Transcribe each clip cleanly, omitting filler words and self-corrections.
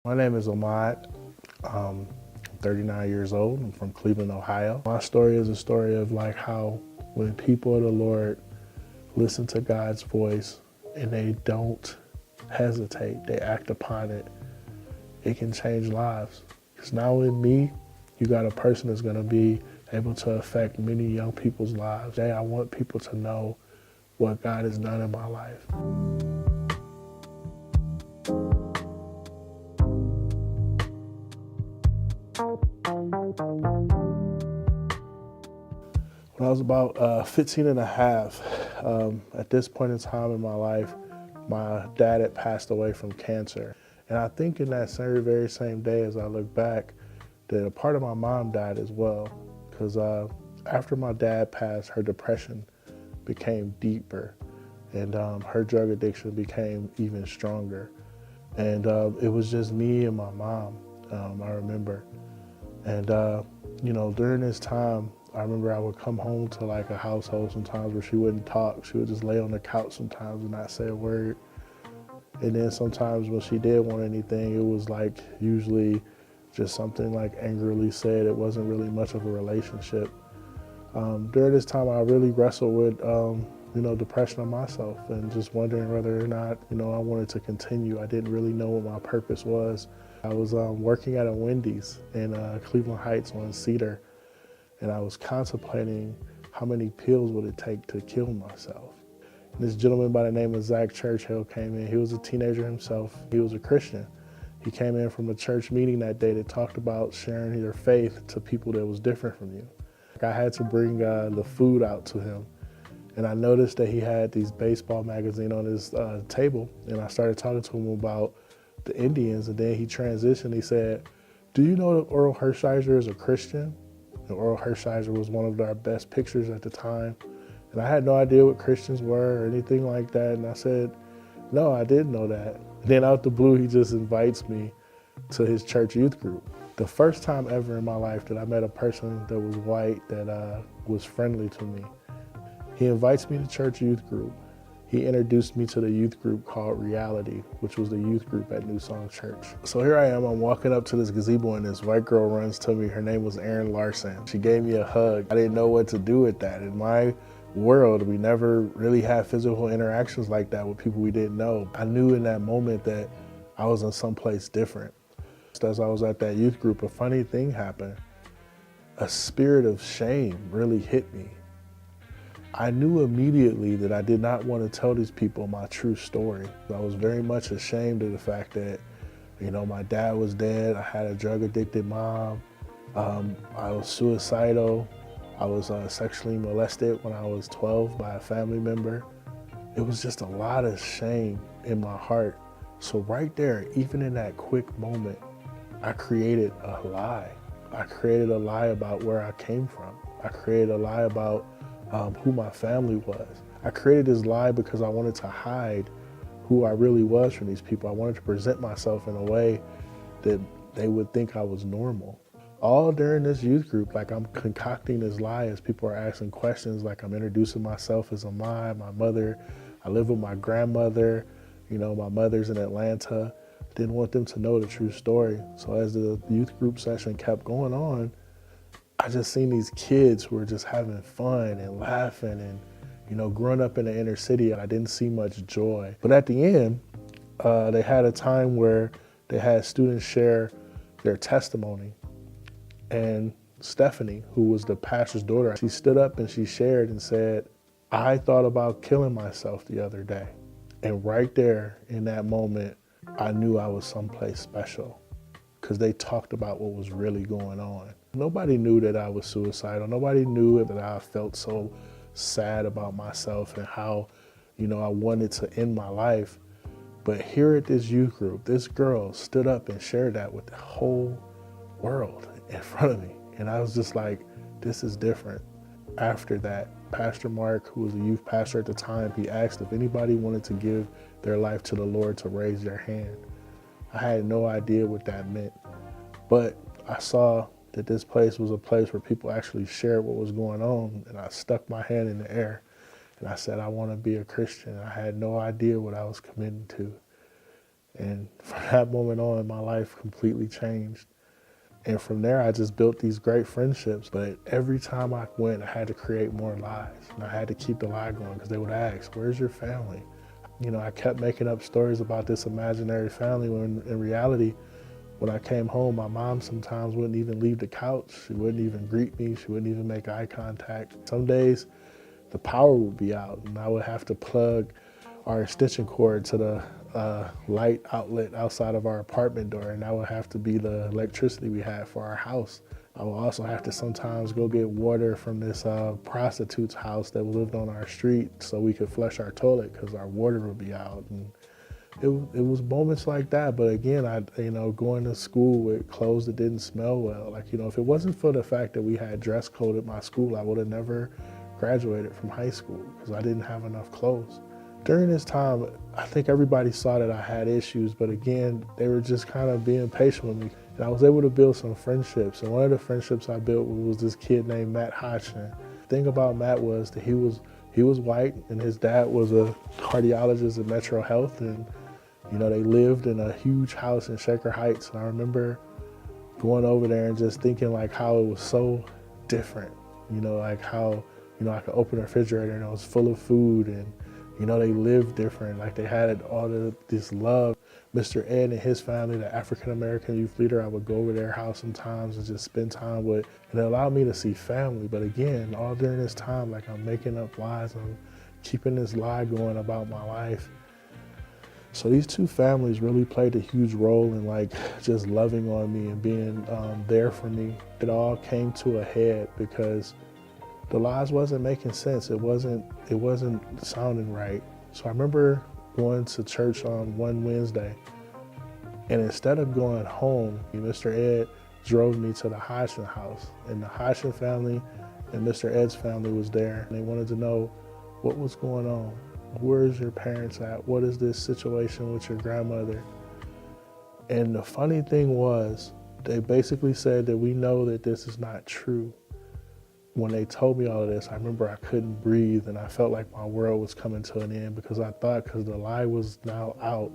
My name is Almad. I'm 39 years old. I'm from Cleveland, Ohio. My story is a story of like how when people of the Lord listen to God's voice and they don't hesitate, they act upon it, it can change lives. Because now in me, you got a person that's going to be able to affect many young people's lives. Today, I want people to know what God has done in my life. When I was about 15 and a half, at this point in time in my life, my dad had passed away from cancer. And I think in that very same day as I look back, that a part of my mom died as well. Because after my dad passed, her depression became deeper and her drug addiction became even stronger. And it was just me and my mom, I remember. And, during this time, I remember I would come home to like a household sometimes where she wouldn't talk. She would just lay on the couch sometimes and not say a word. And then sometimes when she did want anything, it was like usually just something like angrily said. It wasn't really much of a relationship. During this time, I really wrestled with, depression on myself and just wondering whether or not, I wanted to continue. I didn't really know what my purpose was. I was working at a Wendy's in Cleveland Heights on Cedar, and I was contemplating how many pills would it take to kill myself. And this gentleman by the name of Zach Churchill came in. He was a teenager himself. He was a Christian. He came in from a church meeting that day that talked about sharing your faith to people that was different from you. I had to bring the food out to him. And I noticed that he had these baseball magazines on his table. And I started talking to him about the Indians. And then he transitioned. He said, "Do you know that Oral Hershiser is a Christian?" And Oral Hershiser was one of our best pictures at the time. And I had no idea what Christians were or anything like that. And I said, "No, I didn't know that." And then out the blue, he just invites me to his church youth group. The first time ever in my life that I met a person that was white that was friendly to me. He invites me to church youth group. He introduced me to the youth group called Reality, which was the youth group at New Song Church. So here I am, I'm walking up to this gazebo and this white girl runs to me. Her name was Erin Larson. She gave me a hug. I didn't know what to do with that. In my world, we never really had physical interactions like that with people we didn't know. I knew in that moment that I was in someplace different. As I was at that youth group, a funny thing happened. A spirit of shame really hit me. I knew immediately that I did not want to tell these people my true story. I was very much ashamed of the fact that, my dad was dead. I had a drug addicted mom. I was suicidal. I was sexually molested when I was 12 by a family member. It was just a lot of shame in my heart. So right there, even in that quick moment, I created a lie. I created a lie about where I came from. I created a lie about who my family was. I created this lie because I wanted to hide who I really was from these people. I wanted to present myself in a way that they would think I was normal. All during this youth group, like I'm concocting this lie as people are asking questions, like I'm introducing myself as my mother. I live with my grandmother. My mother's in Atlanta. Didn't want them to know the true story. So as the youth group session kept going on, I just seen these kids who were just having fun and laughing and, growing up in the inner city, I didn't see much joy. But at the end, they had a time where they had students share their testimony. And Stephanie, who was the pastor's daughter, she stood up and she shared and said, "I thought about killing myself the other day." And right there in that moment, I knew I was someplace special because they talked about what was really going on. Nobody knew that I was suicidal. Nobody knew that I felt so sad about myself and how, I wanted to end my life. But here at this youth group, this girl stood up and shared that with the whole world in front of me. And I was just like, this is different. After that, Pastor Mark, who was a youth pastor at the time, he asked if anybody wanted to give their life to the Lord to raise their hand. I had no idea what that meant, but I saw that this place was a place where people actually shared what was going on, and I stuck my hand in the air and I said, I want to be a Christian. I had no idea what I was committing to. And from that moment on, my life completely changed. And from there, I just built these great friendships. But every time I went, I had to create more lies. And I had to keep the lie going because they would ask, where's your family? You know, I kept making up stories about this imaginary family when in reality, when I came home, my mom sometimes wouldn't even leave the couch. She wouldn't even greet me. She wouldn't even make eye contact. Some days the power would be out and I would have to plug our extension cord to the light outlet outside of our apartment door, and that would have to be the electricity we had for our house. I would also have to sometimes go get water from this prostitute's house that lived on our street so we could flush our toilet because our water would be out. And it was moments like that. But again, going to school with clothes that didn't smell well. Like, if it wasn't for the fact that we had dress code at my school, I would have never graduated from high school because I didn't have enough clothes. During this time, I think everybody saw that I had issues, but again, they were just kind of being patient with me. And I was able to build some friendships. And one of the friendships I built was this kid named Matt Hodgson. The thing about Matt was that he was white, and his dad was a cardiologist at Metro Health, and they lived in a huge house in Shaker Heights. And I remember going over there and just thinking like how it was so different, like how, I could open a refrigerator and it was full of food, and they lived different. Like they had all this love. Mr. Ed and his family, the African-American youth leader, I would go over their house sometimes and just spend time with, and it allowed me to see family. But again, all during this time, like I'm making up lies, I'm keeping this lie going about my life. So these two families really played a huge role in like just loving on me and being there for me. It all came to a head because the lies wasn't making sense. It wasn't sounding right. So I remember going to church on one Wednesday, and instead of going home, Mr. Ed drove me to the Hodgson house, and the Hodgson family and Mr. Ed's family was there, and they wanted to know what was going on. Where's your parents at? What is this situation with your grandmother? And the funny thing was, they basically said that we know that this is not true. When they told me all of this, I remember I couldn't breathe, and I felt like my world was coming to an end because I thought, because the lie was now out,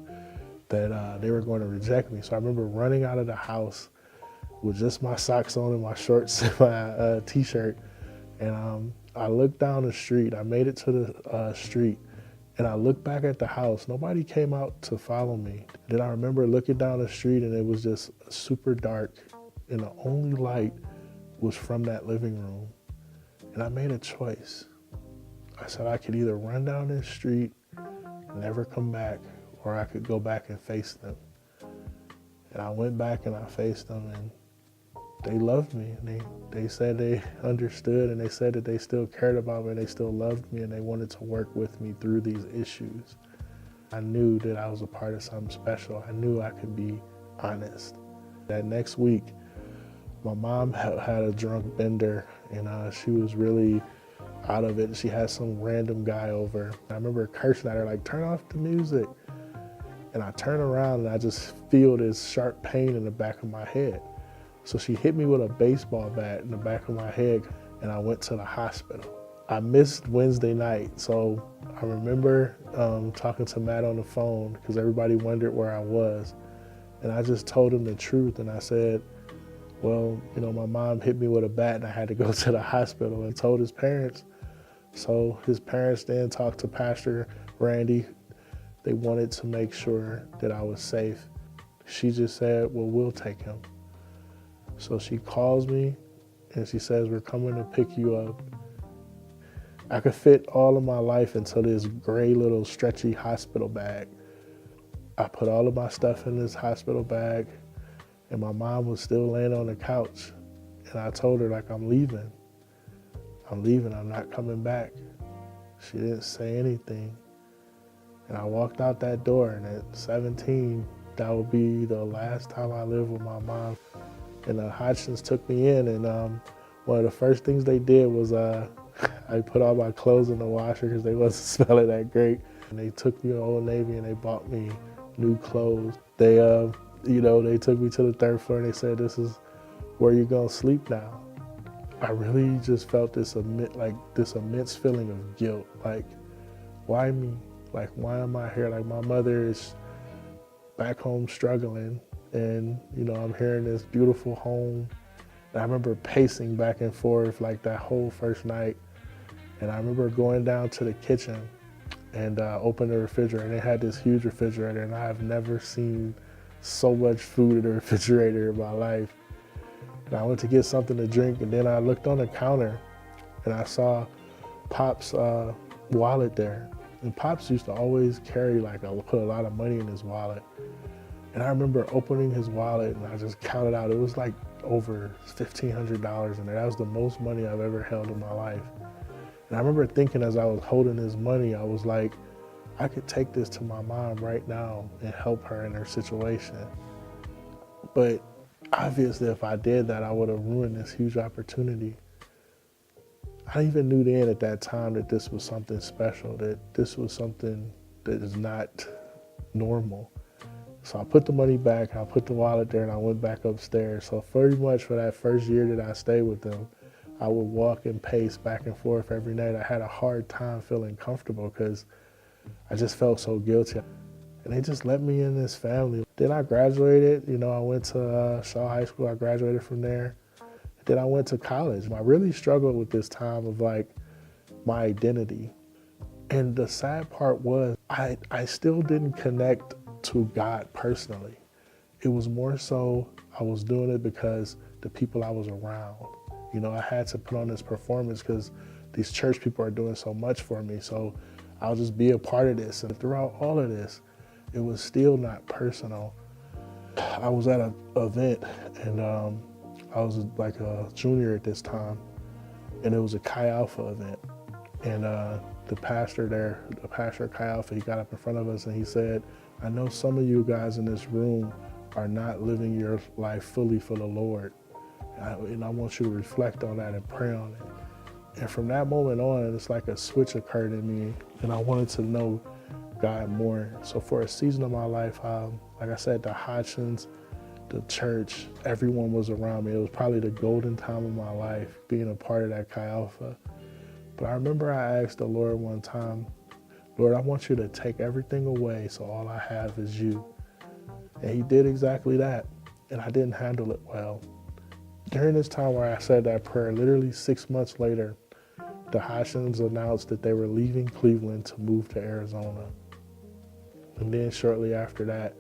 that they were going to reject me. So I remember running out of the house with just my socks on and my shorts and my t-shirt, and I looked down the street. I made it to the street, and I looked back at the house. Nobody came out to follow me. Then I remember looking down the street, and it was just super dark, and the only light was from that living room. And I made a choice. I said I could either run down this street and never come back, or I could go back and face them. And I went back and I faced them, and they loved me. And they said they understood, and they said that they still cared about me, and they still loved me, and they wanted to work with me through these issues. I knew that I was a part of something special. I knew I could be honest. That next week, my mom had a drunk bender, and she was really out of it. She had some random guy over. I remember cursing at her, like, turn off the music. And I turn around and I just feel this sharp pain in the back of my head. So she hit me with a baseball bat in the back of my head, and I went to the hospital. I missed Wednesday night, so I remember talking to Matt on the phone because everybody wondered where I was. And I just told him the truth, and I said, well, my mom hit me with a bat and I had to go to the hospital, and told his parents. So his parents then talked to Pastor Randy. They wanted to make sure that I was safe. She just said, well, we'll take him. So she calls me and she says, we're coming to pick you up. I could fit all of my life into this gray little stretchy hospital bag. I put all of my stuff in this hospital bag, and my mom was still laying on the couch. And I told her, like, I'm leaving, I'm not coming back. She didn't say anything. And I walked out that door, and at 17, that would be the last time I lived with my mom. And the Hodgsons took me in, and one of the first things they did was I put all my clothes in the washer because they wasn't smelling that great. And they took me to Old Navy and they bought me new clothes. They took me to the third floor and they said, this is where you're gonna sleep now. I really just felt this immense feeling of guilt. Like, why me? Like, why am I here? Like, my mother is back home struggling, and I'm here in this beautiful home. And I remember pacing back and forth like that whole first night. And I remember going down to the kitchen and opened the refrigerator, and they had this huge refrigerator, and I have never seen so much food in the refrigerator in my life. And I went to get something to drink, and then I looked on the counter and I saw Pop's wallet there. And Pops used to always carry put a lot of money in his wallet. And I remember opening his wallet and I just counted out, it was like over $1,500 in there. That was the most money I've ever held in my life. And I remember thinking as I was holding his money, I was like, I could take this to my mom right now and help her in her situation. But obviously if I did that, I would have ruined this huge opportunity. I even knew then at that time that this was something special, that this was something that is not normal. So I put the money back, I put the wallet there, and I went back upstairs. So pretty much for that first year that I stayed with them, I would walk and pace back and forth every night. I had a hard time feeling comfortable because I just felt so guilty. And they just let me in this family. Then I graduated, I went to Shaw High School, I graduated from there. Then I went to college. I really struggled with this time of my identity. And the sad part was I still didn't connect to God personally. It was more so I was doing it because the people I was around. I had to put on this performance because these church people are doing so much for me. So I'll just be a part of this. And throughout all of this, it was still not personal. I was at an event and I was like a junior at this time, and it was a Chi Alpha event. And the pastor of Chi Alpha, he got up in front of us and he said, I know some of you guys in this room are not living your life fully for the Lord. And I want you to reflect on that and pray on it. And from that moment on, it's like a switch occurred in me, and I wanted to know God more. So for a season of my life, like I said, the Hodgsons, the church, everyone was around me. It was probably the golden time of my life, being a part of that Chi Alpha. But I remember I asked the Lord one time, Lord, I want you to take everything away so all I have is you. And he did exactly that, and I didn't handle it well. During this time where I said that prayer, literally 6 months later, the Hodgsons announced that they were leaving Cleveland to move to Arizona. And then shortly after that,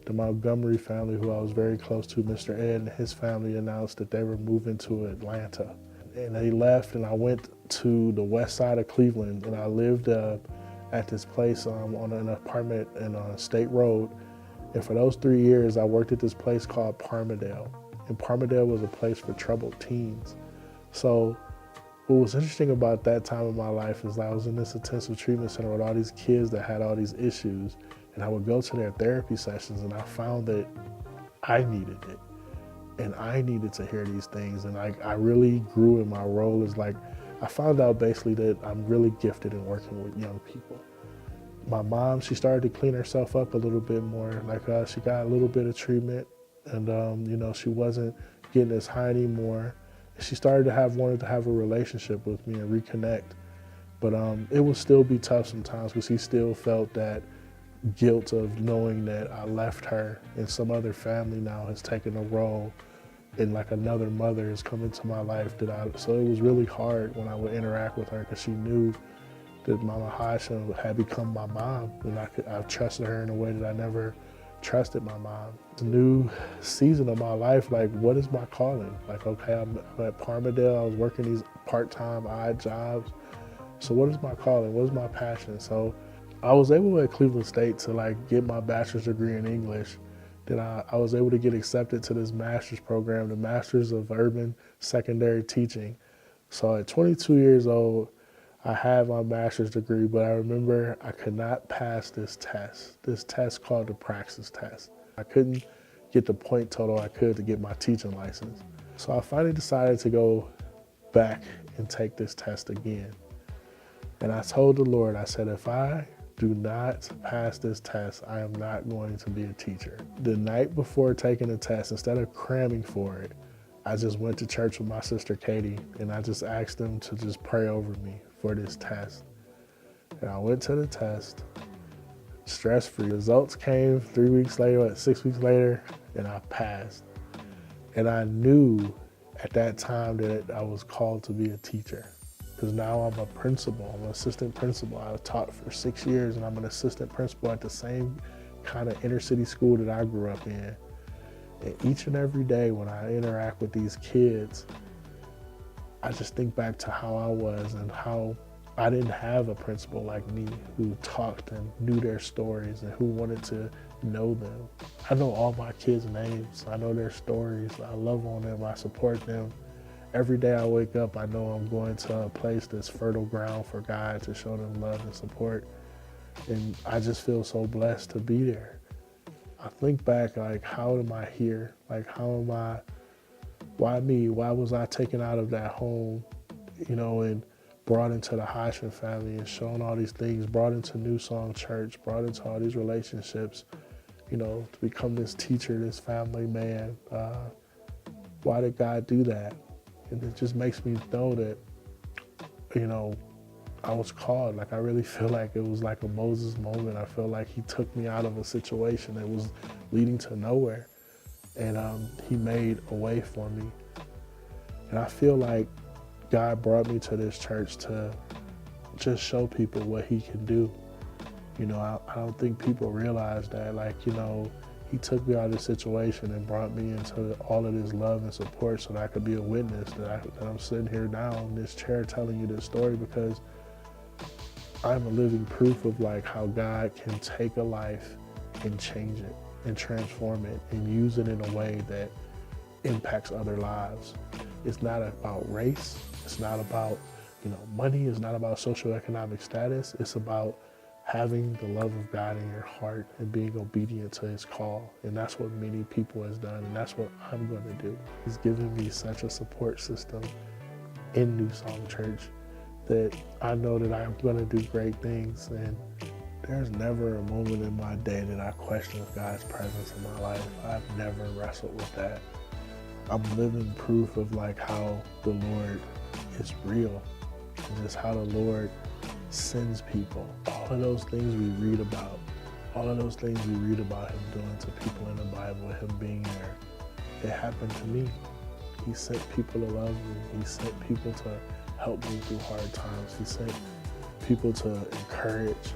the Montgomery family, who I was very close to, Mr. Ed and his family, announced that they were moving to Atlanta. And they left, and I went to the west side of Cleveland, and I lived at this place on an apartment in State Road. And for those 3 years, I worked at this place called Parmadale. And Parmadale was a place for troubled teens. So what was interesting about that time of my life is I was in this intensive treatment center with all these kids that had all these issues. And I would go to their therapy sessions, and I found that I needed it. And I needed to hear these things. And I really grew in my role as I found out basically that I'm really gifted in working with young people. My mom, she started to clean herself up a little bit more. She got a little bit of treatment, and she wasn't getting as high anymore. She started to wanted to have a relationship with me and reconnect. But it would still be tough sometimes because he still felt that guilt of knowing that I left her and some other family now has taken a role, and another mother has come into my life so it was really hard when I would interact with her because she knew that Mama Hodgson had become my mom, and I trusted her in a way that I never trusted my mom. It's a new season of my life, what is my calling? Okay, I'm at Parmadale, I was working these part-time odd jobs. So what is my calling? What is my passion? So I was able at Cleveland State to get my bachelor's degree in English. Then I was able to get accepted to this master's program, the Masters of Urban Secondary Teaching. So at 22 years old, I had my master's degree, but I remember I could not pass this test called the praxis test. I couldn't get the point total I could to get my teaching license. So I finally decided to go back and take this test again. And I told the Lord, I said, if I do not pass this test, I am not going to be a teacher. The night before taking the test, instead of cramming for it, I just went to church with my sister Katie, and I just asked them to just pray over me for this test. And I went to the test. stress-free. Results came 3 weeks later, 6 weeks later, and I passed. And I knew at that time that I was called to be a teacher, because now I'm a principal, I'm an assistant principal. I taught for 6 years, and I'm an assistant principal at the same kind of inner city school that I grew up in. And each and every day when I interact with these kids, I just think back to how I was and how I didn't have a principal like me who talked and knew their stories and who wanted to know them. I know all my kids' names. I know their stories. I love on them. I support them. Every day I wake up, I know I'm going to a place that's fertile ground for God to show them love and support. And I just feel so blessed to be there. I think back, like, how am I here? Like, why me? Why was I taken out of that home, and brought into the Hodgson family and shown all these things, brought into New Song Church, brought into all these relationships, to become this teacher, this family man. Why did God do that? And it just makes me know that, I was called. Like, I really feel like it was like a Moses moment. I feel like he took me out of a situation that was leading to nowhere. And he made a way for me. And I feel like God brought me to this church to just show people what he can do. I don't think people realize that, like, he took me out of this situation and brought me into all of this love and support so that I could be a witness, that I'm sitting here now in this chair telling you this story, because I'm a living proof of like how God can take a life and change it and transform it and use it in a way that impacts other lives. It's not about race. It's not about, money. It's not about socioeconomic status. It's about having the love of God in your heart and being obedient to his call. And that's what many people has done. And that's what I'm going to do. He's given me such a support system in New Song Church that I know that I'm going to do great things. And there's never a moment in my day that I question God's presence in my life. I've never wrestled with that. I'm living proof of like how the Lord is real and just how the Lord sends people. All of those things we read about, him doing to people in the Bible, him being there, it happened to me. He sent people to love me. He sent people to help me through hard times. He sent people to encourage.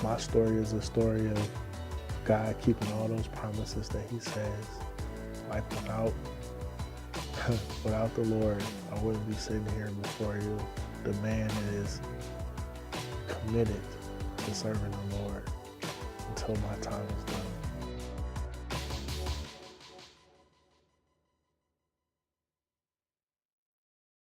My story is a story of God keeping all those promises that he says. Like without the Lord, I wouldn't be sitting here before you, the man that is committed to serving the Lord until my time is done.